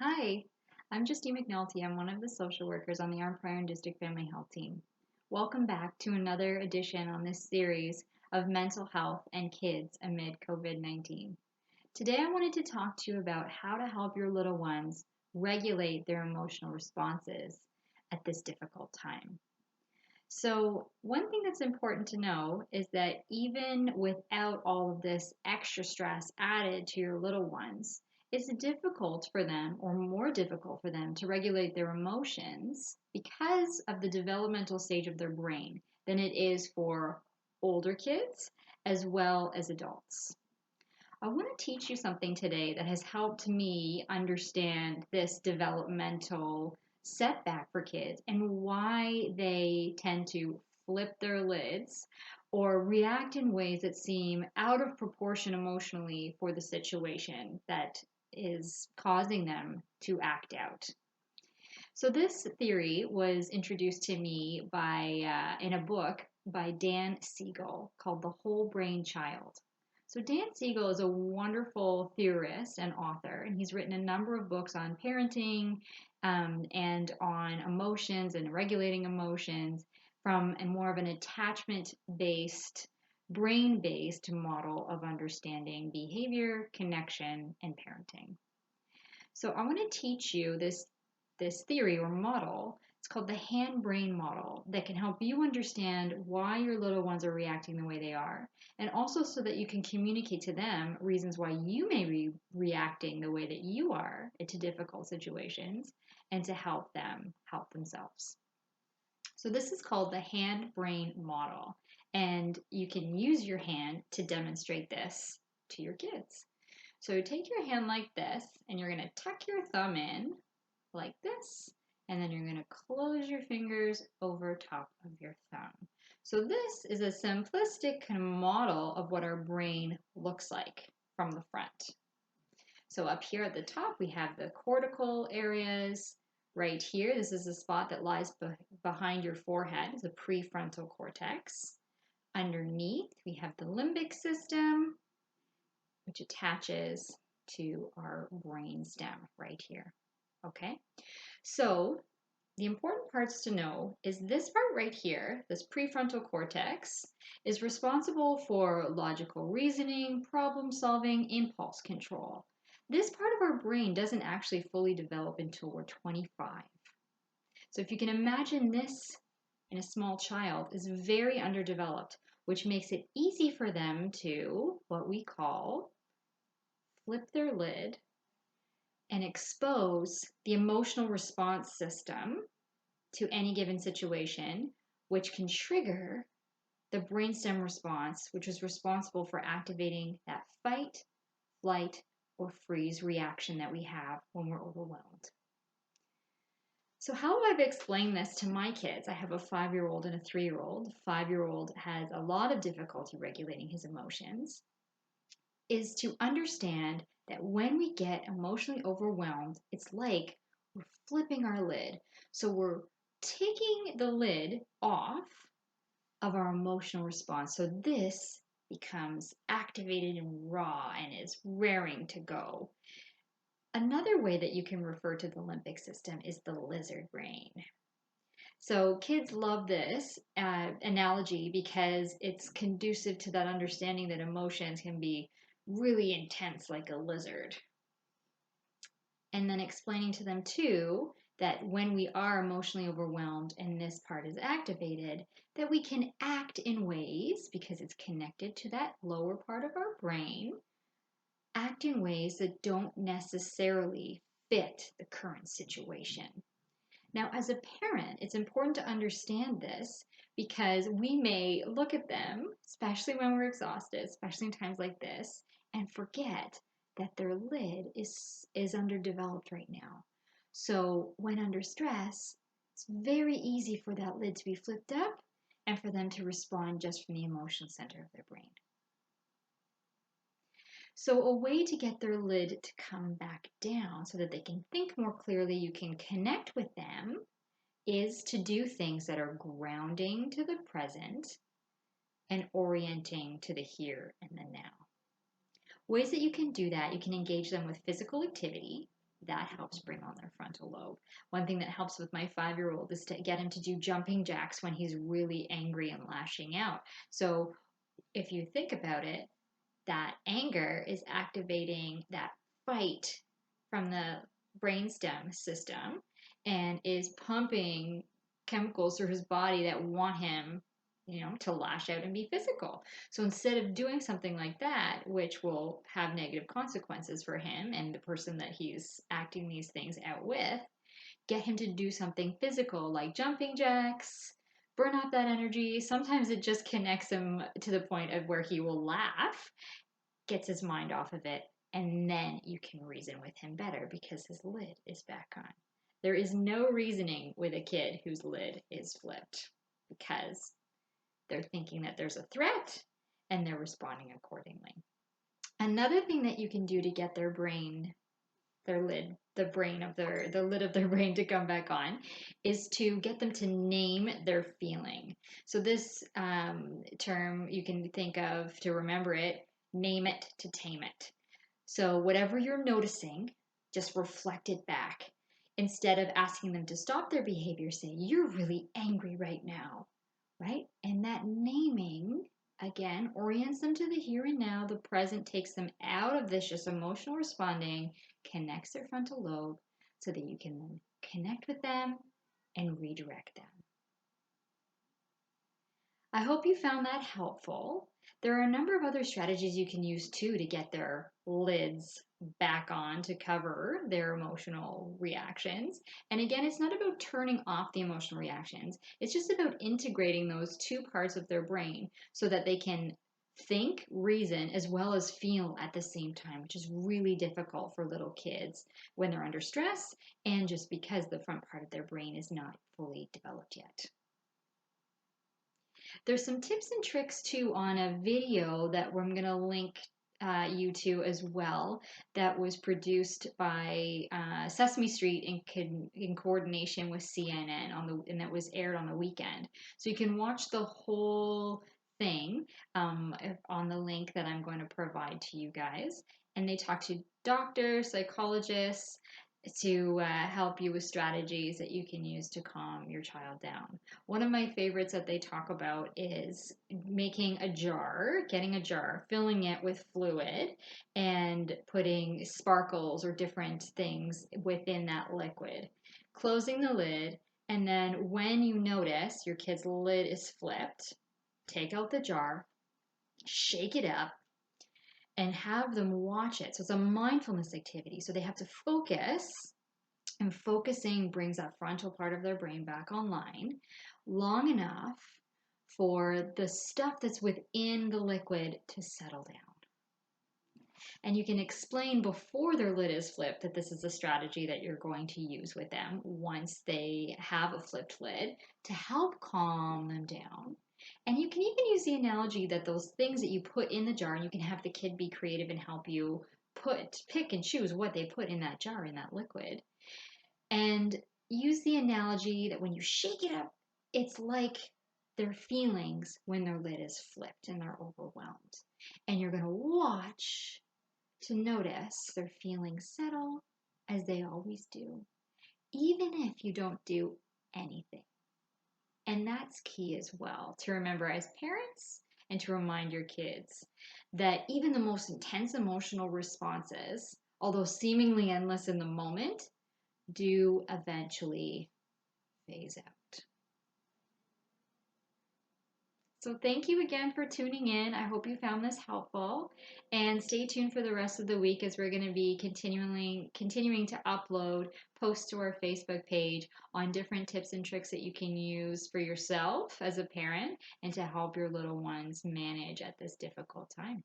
Hi, I'm Justine McNulty. I'm one of the social workers on the Arm Prior and District Family Health Team. Welcome back to another edition on this series of mental health and kids amid COVID 19. Today, I wanted to talk to you about how to help your little ones regulate their emotional responses at this difficult time. So, one thing that's important to know is that even without all of this extra stress added to your little ones, it's difficult for them or more difficult for them to regulate their emotions because of the developmental stage of their brain than it is for older kids as well as adults. I want to teach you something today that has helped me understand this developmental setback for kids and why they tend to flip their lids or react in ways that seem out of proportion emotionally for the situation that is causing them to act out. So this theory was introduced to me in a book by Dan Siegel called The Whole Brain Child. So Dan Siegel is a wonderful theorist and author, and he's written a number of books on parenting and on emotions and regulating emotions from a more of an attachment-based, brain-based model of understanding behavior, connection, and parenting. So I want to teach you this theory or model. It's called the hand-brain model that can help you understand why your little ones are reacting the way they are, and also so that you can communicate to them reasons why you may be reacting the way that you are to difficult situations, and to help them help themselves. So this is called the hand-brain model, and you can use your hand to demonstrate this to your kids. So take your hand like this, and you're going to tuck your thumb in like this, and then you're going to close your fingers over top of your thumb. So this is a simplistic kind of model of what our brain looks like from the front. So up here at the top, we have the cortical areas. Right here, this is the spot that lies behind your forehead, the prefrontal cortex. Underneath, we have the limbic system, which attaches to our brain stem right here. Okay, so the important parts to know is this part right here, this prefrontal cortex, is responsible for logical reasoning, problem solving, impulse control. This part of our brain doesn't actually fully develop until we're 25. So if you can imagine this in a small child is very underdeveloped, which makes it easy for them to, what we call, flip their lid and expose the emotional response system to any given situation, which can trigger the brainstem response, which is responsible for activating that fight, flight, or freeze reaction that we have when we're overwhelmed. So how I've explained this to my kids, I have a 5-year-old and a 3-year-old. The 5-year-old has a lot of difficulty regulating his emotions, is to understand that when we get emotionally overwhelmed, it's like we're flipping our lid. So we're taking the lid off of our emotional response. So this becomes activated and raw and is raring to go. Another way that you can refer to the limbic system is the lizard brain. So kids love this analogy because it's conducive to that understanding that emotions can be really intense like a lizard. And then explaining to them too that when we are emotionally overwhelmed and this part is activated, that we can act in ways, because it's connected to that lower part of our brain, act in ways that don't necessarily fit the current situation. Now, as a parent, it's important to understand this because we may look at them, especially when we're exhausted, especially in times like this, and forget that their lid is underdeveloped right now. So when under stress, it's very easy for that lid to be flipped up and for them to respond just from the emotional center of their brain. So a way to get their lid to come back down so that they can think more clearly, you can connect with them, is to do things that are grounding to the present and orienting to the here and the now. Ways that you can do that, you can engage them with physical activity, that helps bring on their frontal lobe. One thing that helps with my 5-year-old is to get him to do jumping jacks when he's really angry and lashing out. So if you think about it, that anger is activating that fight from the brainstem system and is pumping chemicals through his body that want him, to lash out and be physical. So instead of doing something like that, which will have negative consequences for him and the person that he's acting these things out with, get him to do something physical like jumping jacks, burn off that energy. Sometimes it just connects him to the point of where he will laugh, gets his mind off of it, and then you can reason with him better because his lid is back on. There is no reasoning with a kid whose lid is flipped because they're thinking that there's a threat and they're responding accordingly. Another thing that you can do to get their brain, their lid, the lid of their brain to come back on is to get them to name their feeling. So this term you can think of to remember it, name it to tame it. So whatever you're noticing, just reflect it back. Instead of asking them to stop their behavior, say, "You're really angry right now," right? And that naming, again, orients them to the here and now. The present takes them out of this just emotional responding, connects their frontal lobe so that you can then connect with them and redirect them. I hope you found that helpful. There are a number of other strategies you can use too to get their lids back on to cover their emotional reactions. And again, it's not about turning off the emotional reactions, it's just about integrating those two parts of their brain so that they can think, reason, as well as feel at the same time, which is really difficult for little kids when they're under stress and just because the front part of their brain is not fully developed yet. There's some tips and tricks too on a video that I'm going to link you to as well that was produced by Sesame Street in coordination with CNN and that was aired on the weekend. So you can watch the whole thing on the link that I'm going to provide to you guys. And they talk to doctors, psychologists, to help you with strategies that you can use to calm your child down. One of my favorites that they talk about is making a jar, getting a jar, filling it with fluid, and putting sparkles or different things within that liquid. Closing the lid, and then when you notice your kid's lid is flipped, take out the jar, shake it up, and have them watch it. So it's a mindfulness activity. So they have to focus, and focusing brings that frontal part of their brain back online long enough for the stuff that's within the liquid to settle down. And you can explain before their lid is flipped that this is a strategy that you're going to use with them once they have a flipped lid to help calm them down. And you can even use the analogy that those things that you put in the jar, and you can have the kid be creative and help you pick and choose what they put in that jar, in that liquid. And use the analogy that when you shake it up, it's like their feelings when their lid is flipped and they're overwhelmed. And you're going to watch to notice their feelings settle as they always do, even if you don't do anything. And that's key as well to remember as parents and to remind your kids that even the most intense emotional responses, although seemingly endless in the moment, do eventually phase out. So thank you again for tuning in. I hope you found this helpful, and stay tuned for the rest of the week as we're going to be continuing to upload posts to our Facebook page on different tips and tricks that you can use for yourself as a parent and to help your little ones manage at this difficult time.